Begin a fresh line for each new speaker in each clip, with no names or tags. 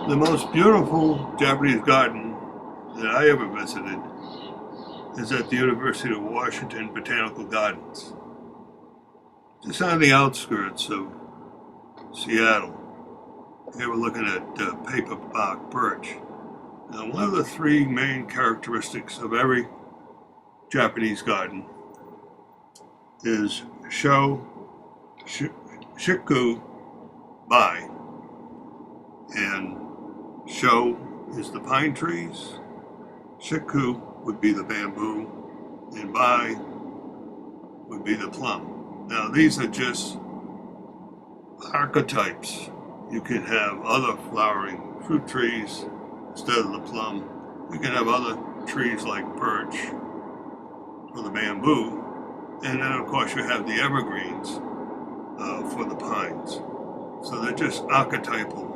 The most beautiful Japanese garden that I ever visited is at the University of Washington Botanical Gardens. Just on the outskirts of Seattle. Here we're looking at paperbark birch. Now, one of the three main characteristics of every Japanese garden is shiku bai. And sho is the pine trees, shiku would be the bamboo, and bai would be the plum. Now, these are just archetypes. You can have other flowering fruit trees instead of the plum. You can have other trees like birch or the bamboo. And then, of course, you have the evergreens for the pines. So they're just archetypal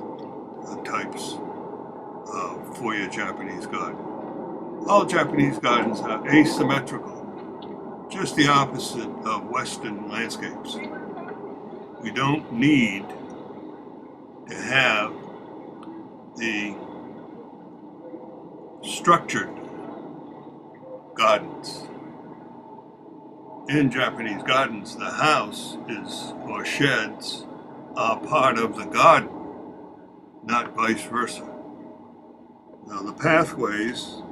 types for your Japanese garden. All Japanese gardens are asymmetrical, just the opposite of Western landscapes. We don't need to have the structured gardens. In Japanese gardens, the house or sheds are part of the garden, not vice versa. Now the pathways,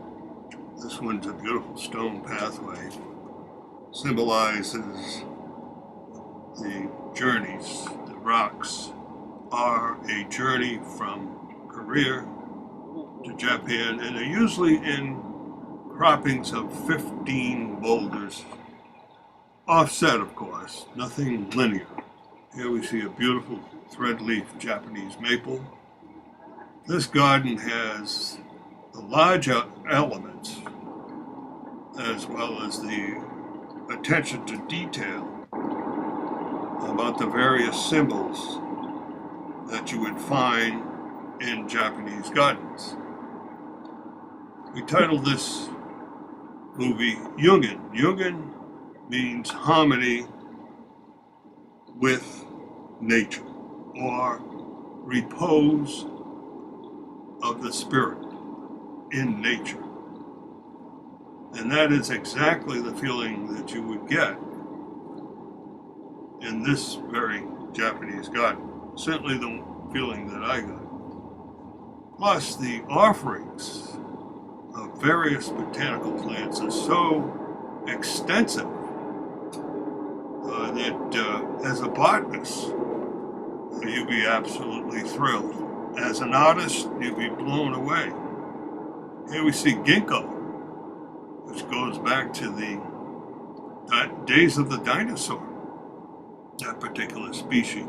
this one's a beautiful stone pathway, symbolizes the journeys. The rocks are a journey from Korea to Japan, and they're usually in croppings of 15 boulders, offset of course, nothing linear. Here we see a beautiful threadleaf Japanese maple. This garden has the large elements as well as the attention to detail about the various symbols that you would find in Japanese gardens. We titled this movie Yugen. Yugen means harmony with nature, or repose of the spirit in nature. And that is exactly the feeling that you would get in this very Japanese garden. Certainly the feeling that I got. Plus, the offerings of various botanical plants are so extensive that as a botanist, you'd be absolutely thrilled. As an artist, you'd be blown away. Here we see ginkgo, which goes back to the days of the dinosaur, that particular species.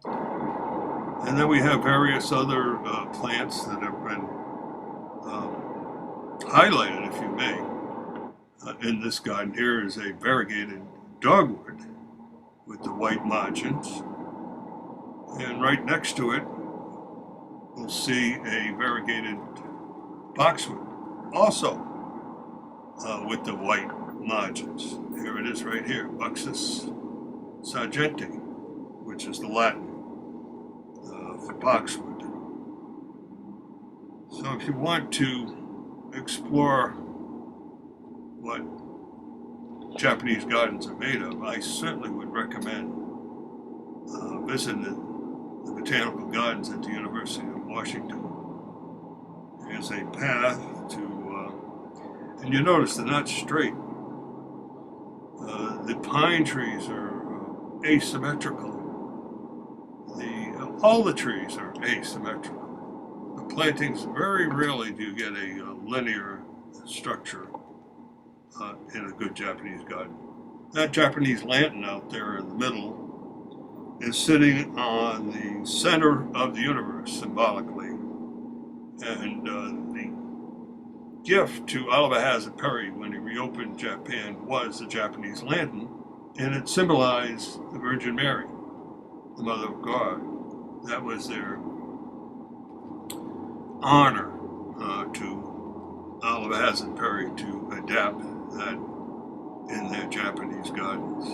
And then we have various other plants that have been highlighted, if you may. In this garden here is a variegated dogwood with the white margins. And right next to it, we'll see a variegated boxwood, also with the white margins. Here it is right here, Buxus sargenti, which is the Latin for boxwood. So if you want to explore what Japanese gardens are made of, I certainly would recommend visiting the botanical gardens at the University of Washington. There's a path to, and you notice they're not straight. The pine trees are asymmetrical. All the trees are asymmetrical. The plantings, very rarely do you get a linear structure in a good Japanese garden. That Japanese lantern out there in the middle is sitting on the center of the universe, symbolically. And the gift to Oliver Hazard Perry when he reopened Japan was the Japanese lantern, and it symbolized the Virgin Mary, the Mother of God. That was their honor to Oliver Hazard Perry to adapt that in their Japanese gardens.